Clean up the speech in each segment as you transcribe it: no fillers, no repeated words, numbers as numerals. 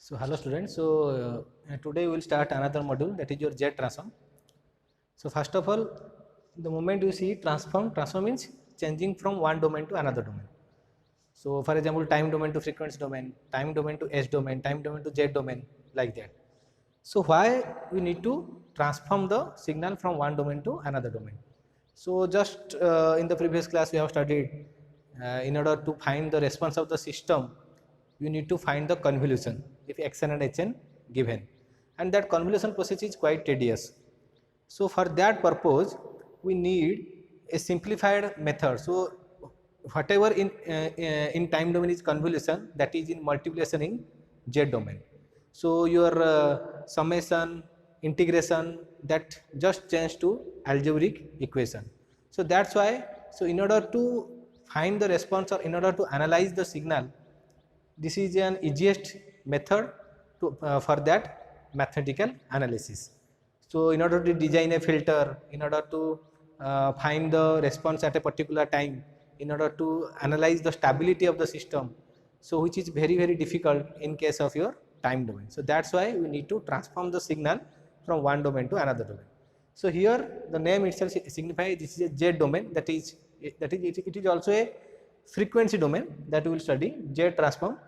So hello students. Today we will start another module, that is your Z transform. So first of all, the moment you see transform means changing from one domain to another domain. So for example, time domain to frequency domain, time domain to S domain, time domain to Z domain, like that. So why we need to transform the signal from one domain to another domain? So just in the previous class we have studied, in order to find the response of the system, you need to find the convolution if xn and hn given, and that convolution process is quite tedious. So for that purpose we need a simplified method. So whatever in time domain is convolution, that is in multiplication in Z domain. So your summation, integration, that just change to algebraic equation. So that's why, so in order to find the response or in order to analyze the signal, this is an easiest method for that mathematical analysis. So in order to design a filter, in order to find the response at a particular time, in order to analyze the stability of the system, so which is very difficult in case of your time domain. So that's why we need to transform the signal from one domain to another domain. So here the name itself signifies this is a Z domain, that is it is also a frequency domain that we will study, Z transform.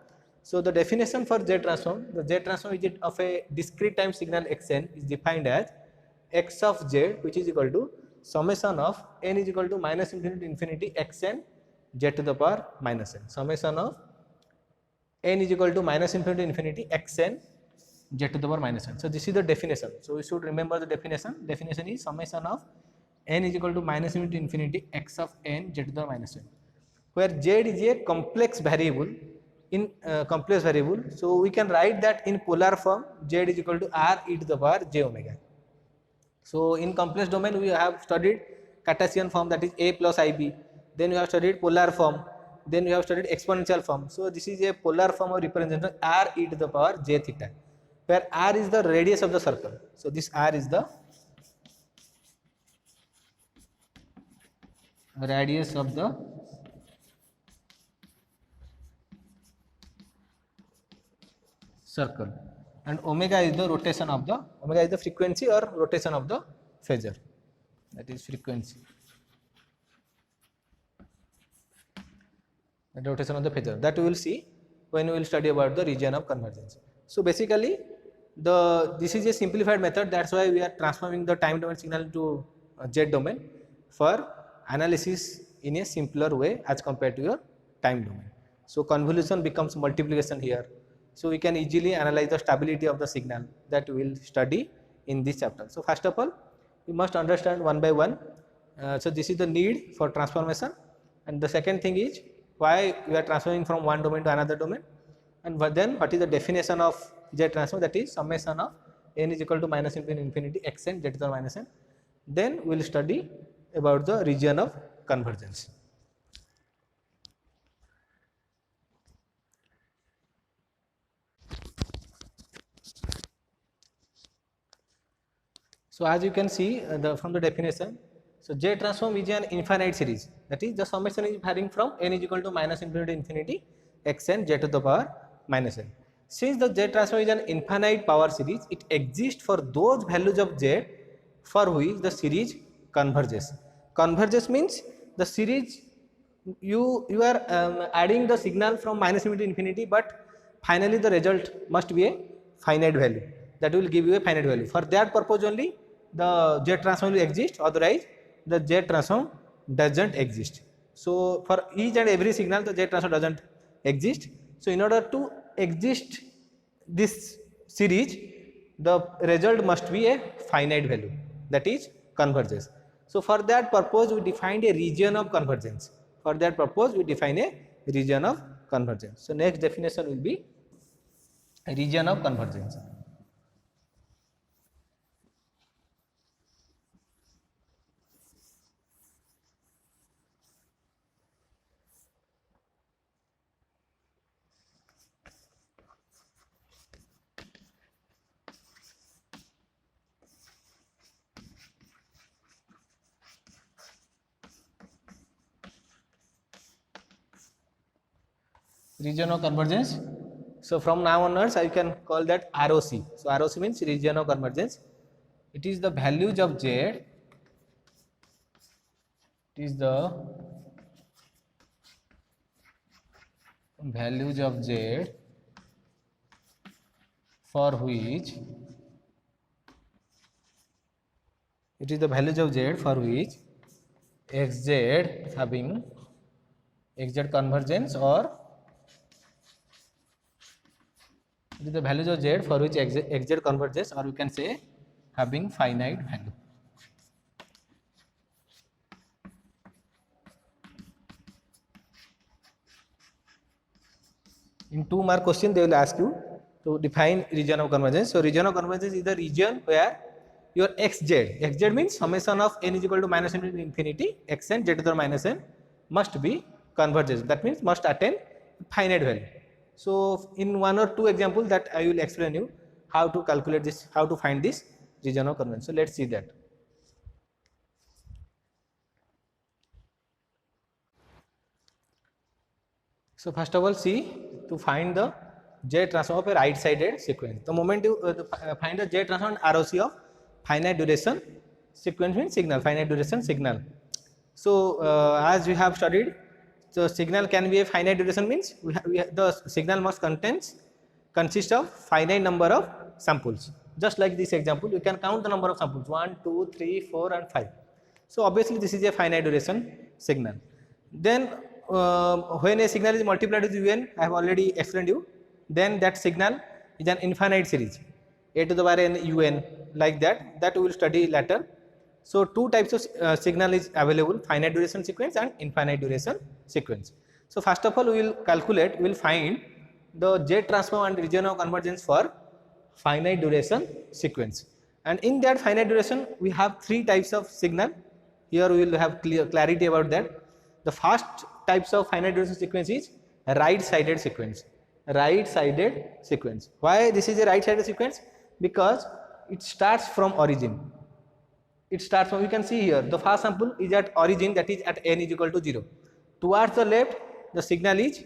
So the definition for Z transform, the Z transform is of a discrete time signal xn is defined as x of z, which is equal to summation of n is equal to minus infinity to infinity xn z to the power minus n. Summation of n is equal to minus infinity to infinity xn z to the power minus n. So this is the definition. So we should remember the definition. Definition is summation of n is equal to minus infinity to infinity x of n z to the power minus n, where z is a complex variable. In complex variable, so we can write that in polar form, z is equal to r e to the power j omega. So in complex domain we have studied Cartesian form, that is a plus ib, then we have studied polar form, then we have studied exponential form. So this is a polar form of representation r e to the power j theta, where r is the radius of the circle. So this r is the radius of the circle, and omega is the rotation of the, omega is the frequency or rotation of the phasor, that is frequency, the rotation of the phasor, that we will see when we will study about the region of convergence. So basically this is a simplified method, that's why we are transforming the time domain signal to Z domain for analysis in a simpler way as compared to your time domain. So convolution becomes multiplication here. So we can easily analyze the stability of the signal, that we will study in this chapter. So first of all, we must understand one by one. So this is the need for transformation, and the second thing is why we are transforming from one domain to another domain, and then what is the definition of Z transform, that is summation of n is equal to minus infinity to infinity xn z to the power minus n. Then we will study about the region of convergence. So as you can see from the definition, so Z transform is an infinite series, that is the summation is varying from n is equal to minus infinity to infinity xn z to the power minus n. Since the Z transform is an infinite power series, it exists for those values of Z for which the series converges. Converges means the series, you are adding the signal from minus infinity to infinity, but finally the result must be a finite value, that will give you a finite value. For that purpose only the Z transform will exist, otherwise the Z transform doesn't exist. So for each and every signal the Z transform doesn't exist. So in order to exist this series, the result must be a finite value, that is converges. So for that purpose we defined a region of convergence. For that purpose we define a region of convergence. So next definition will be a region of convergence. Region of convergence. So from now onwards I can call that ROC. So ROC means region of convergence. It is the values of Z. It is the values of Z for which xz having xz convergence, or it is the values of z for which xz converges, or you can say having finite value. In 2 mark question they will ask you to define region of convergence. So region of convergence is the region where your xz means summation of n is equal to minus n to infinity xn z to the minus n must be converges. That means must attain finite value. So in 1 or 2 examples that I will explain you how to calculate this, how to find this region of convergence. So let's see that. So first of all, see, to find the Z transform of a right sided sequence. The moment you find the Z transform and ROC of finite duration sequence means signal, finite duration signal. So as we have studied, the signal can be a finite duration means the signal must consist of finite number of samples. Just like this example, you can count the number of samples 1, 2, 3, 4 and 5. So obviously this is a finite duration signal. Then when a signal is multiplied with un, I have already explained you, then that signal is an infinite series, a to the power n un, like that we will study later. So 2 types of signal is available, finite duration sequence and infinite duration sequence. So first of all we will find the Z transform and region of convergence for finite duration sequence, and in that finite duration we have 3 types of signal. Here we will have clarity about that. The first types of finite duration sequence is right sided sequence. Right sided sequence. Why this is a right sided sequence? Because it starts from origin. It starts from, you can see here, the first sample is at origin, that is at n is equal to 0. Towards the left the signal is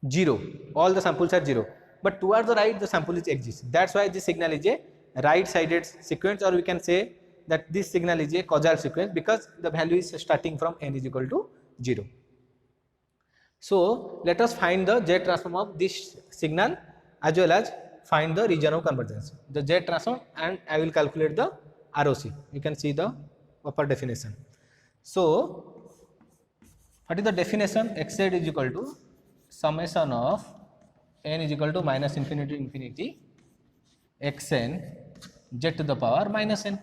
0, all the samples are 0, but towards the right the sample is exists. That's why this signal is a right sided sequence, or we can say that this signal is a causal sequence because the value is starting from n is equal to 0. So let us find the Z transform of this signal as well as find the region of convergence, the Z transform, and I will calculate the ROC. You can see the upper definition. So what is the definition? Xz is equal to summation of n is equal to minus infinity to infinity xn z to the power minus n,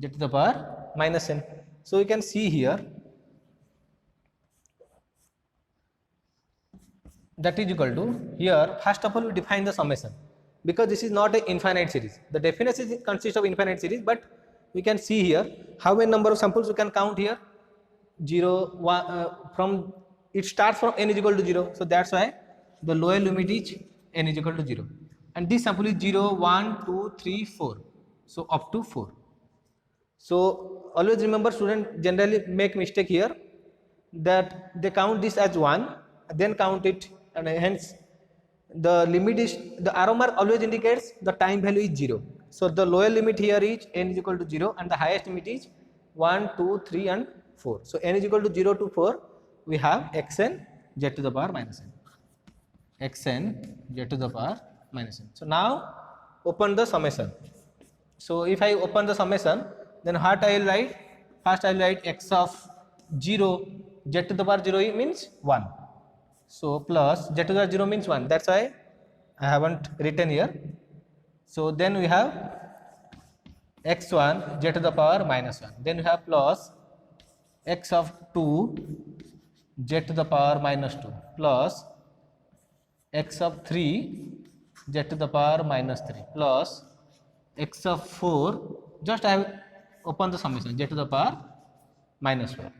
z to the power minus n. So you can see here that is equal to, here first of all we define the summation, because this is not an infinite series. The definition consists of infinite series, but we can see here how many number of samples we can count here. 0, 1, from it starts from n is equal to 0, so that's why the lower limit is n is equal to 0, and this sample is 0, 1, 2, 3, 4, so up to 4. So always remember, students generally make mistake here that they count this as 1, then count it, and hence the limit is, the arrow mark always indicates the time value is 0. So the lower limit here is n is equal to 0 and the highest limit is 1, 2, 3 and 4. So n is equal to 0 to 4, we have xn z to the power minus n, xn z to the power minus n. So now open the summation. So if I open the summation, then what I will write? First I will write x of 0 z to the power 0 means 1. So plus z to the power 0 means 1, that's why I haven't written here. So then we have x1 z to the power minus 1, then we have plus x of 2 z to the power minus 2 plus x of 3 z to the power minus 3 plus x of 4, just I have opened the summation, z to the power minus 1.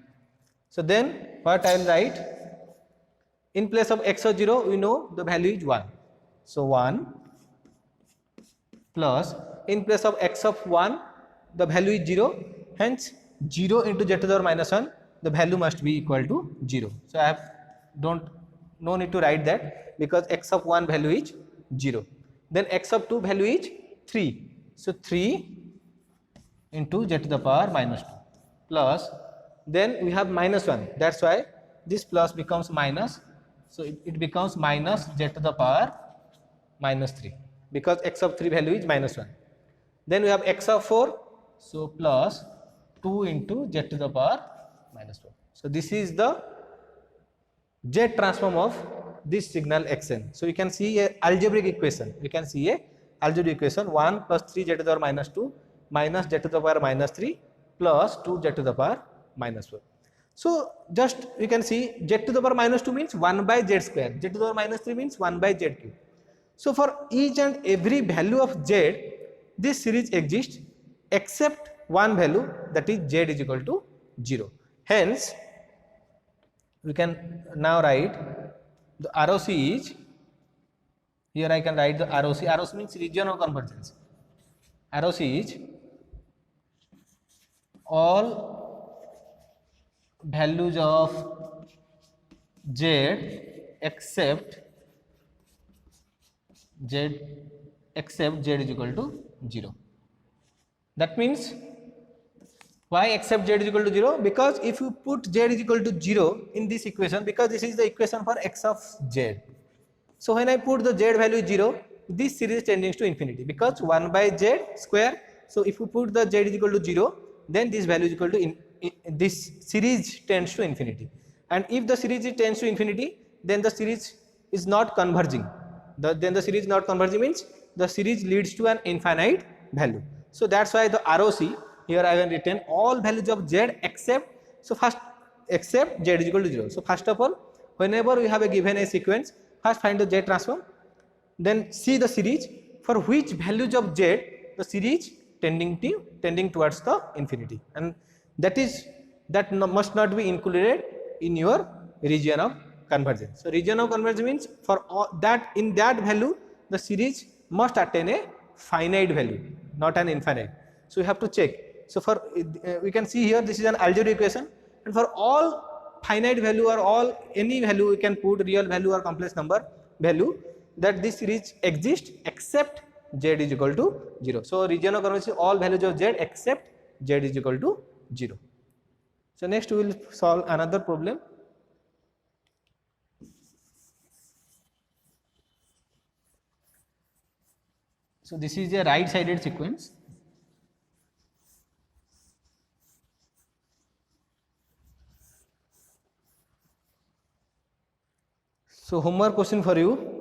So then what I will write? In place of x of 0, we know the value is 1. So 1 plus, in place of x of 1, the value is 0. Hence 0 into z to the power minus 1, the value must be equal to 0. So I have don't no need to write that because x of 1 value is 0. Then x of 2 value is 3. So 3 into z to the power minus 2 plus, then we have minus 1, that's why this plus becomes minus, so it becomes minus z to the power minus 3 because x of 3 value is minus 1. Then we have x of 4, so plus 2 into z to the power minus 4. So this is the z transform of this signal xn. So you can see a algebraic equation. You can see a algebraic equation 1 plus 3 z to the power minus 2 minus z to the power minus 3 plus 2 z to the power minus 4. So just you can see z to the power minus 2 means 1 by z square, z to the power minus 3 means 1 by z cube. So for each and every value of z, this series exists except one value, that is z is equal to 0. Hence, we can now write the ROC is, here I can write the ROC, ROC means region of convergence. ROC is all values of z except z is equal to 0. That means, why except z is equal to 0? Because if you put z is equal to 0 in this equation, because this is the equation for x of z. So when I put the z value 0, this series tends to infinity because 1 by z square. So if you put the z is equal to 0, then this value is equal to this series tends to infinity. And if the series tends to infinity, then the series is not converging. Then the series not converging means the series leads to an infinite value. So that's why the ROC, here I have written all values of z except, so first except z is equal to 0. So first of all, whenever we have a given a sequence, first find the z transform, then see the series for which values of z the series tending towards the infinity, and that must not be included in your region of convergence. So region of convergence means for all that, in that value the series must attain a finite value, not an infinite. So you have to check. So for we can see here this is an algebraic equation, and for all finite value or all any value we can put real value or complex number value, that this series exists except z is equal to 0. So region of convergence is all values of z except z is equal to 0. So next we will solve another problem. So this is a right sided sequence. So homework question for you.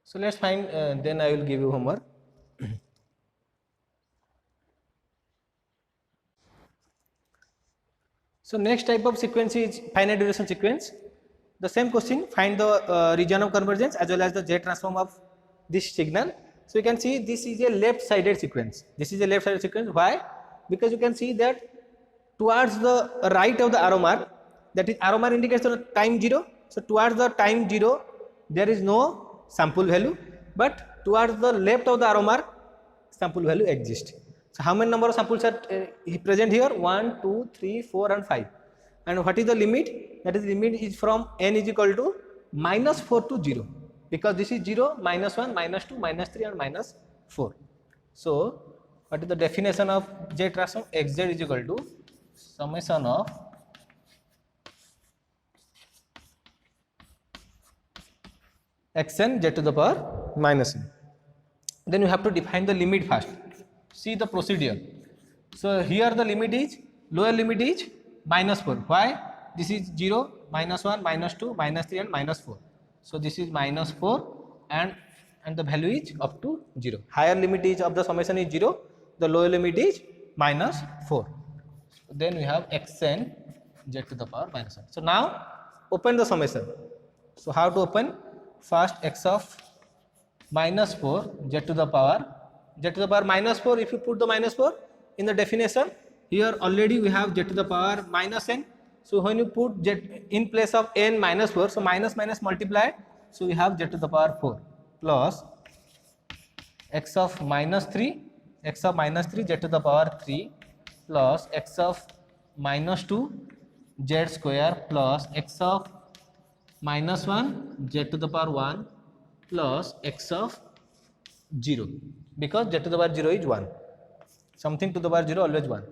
So let's find, then I will give you homework. So next type of sequence is finite duration sequence. The same question, find the region of convergence as well as the z transform of this signal. So you can see this is a left sided sequence. This is a left sided sequence. Why? Because you can see that towards the right of the arrow mark, that is arrow mark indicates the time 0. So towards the time 0 there is no sample value, but towards the left of the arrow mark sample value exists. So how many number of samples are present here? 1, 2, 3, 4 and 5. And what is the limit? That is, limit is from n is equal to -4 to 0, because this is 0, -1, -2, -3 and -4. So what is the definition of z transform? Xz is equal to summation of xn z to the power -n. Then you have to define the limit first. See the procedure. So here the limit is, lower limit is -4. Why? This is 0, -1, -2, -3 and -4. So this is -4 and the value is up to 0. Higher limit is of the summation is 0, the lower limit is -4. Then we have xn z to the power -1. So now open the summation. So how to open? First x of -4 z to the power -4. If you put the -4 in the definition, here already we have z to the power -n. So when you put z in place of n -4, so minus minus multiply, so we have z to the power 4 plus x of -3 z to the power 3 plus x of -2 z square plus x of minus 1 z to the power 1 plus x of 0, because z to the power 0 is 1. Something to the power 0 always 1.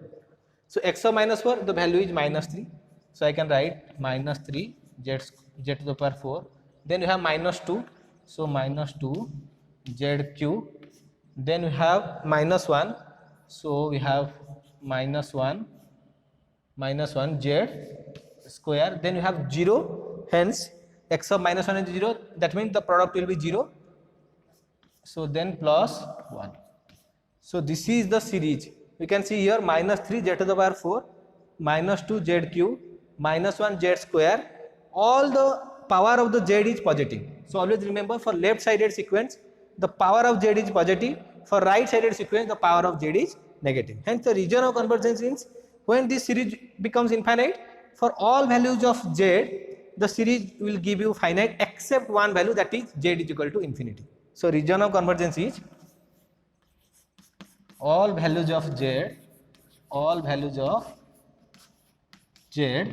So x of minus 4, the value is minus 3. So I can write minus 3 z to the power 4. Then you have minus 2. So minus 2 z cube. Then we have minus 1. So we have minus 1 z square. Then you have 0. Hence x of minus 1 is 0. That means the product will be 0. So then plus 1. So this is the series. We can see here minus 3 z to the power 4, minus 2 z cube, minus 1 z square. All the power of the z is positive. So always remember, for left sided sequence the power of z is positive, for right sided sequence the power of z is negative. Hence the region of convergence means when this series becomes infinite, for all values of z the series will give you finite except one value, that is z is equal to infinity. So region of convergence is all values of z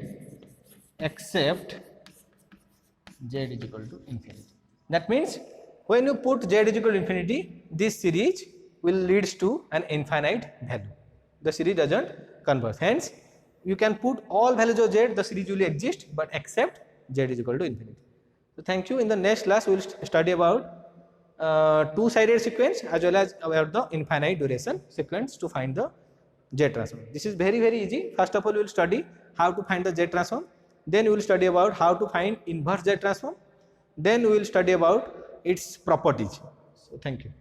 except z is equal to infinity. That means when you put z is equal to infinity, this series will leads to an infinite value. The series doesn't converge. Hence you can put all values of z, the series will exist, but except z is equal to infinity. So thank you. In the next class we will study about two-sided sequence as well as about the infinite duration sequence to find the Z transform. This is very easy. First of all, we will study how to find the Z transform. Then we will study about how to find inverse Z transform. Then we will study about its properties. So thank you.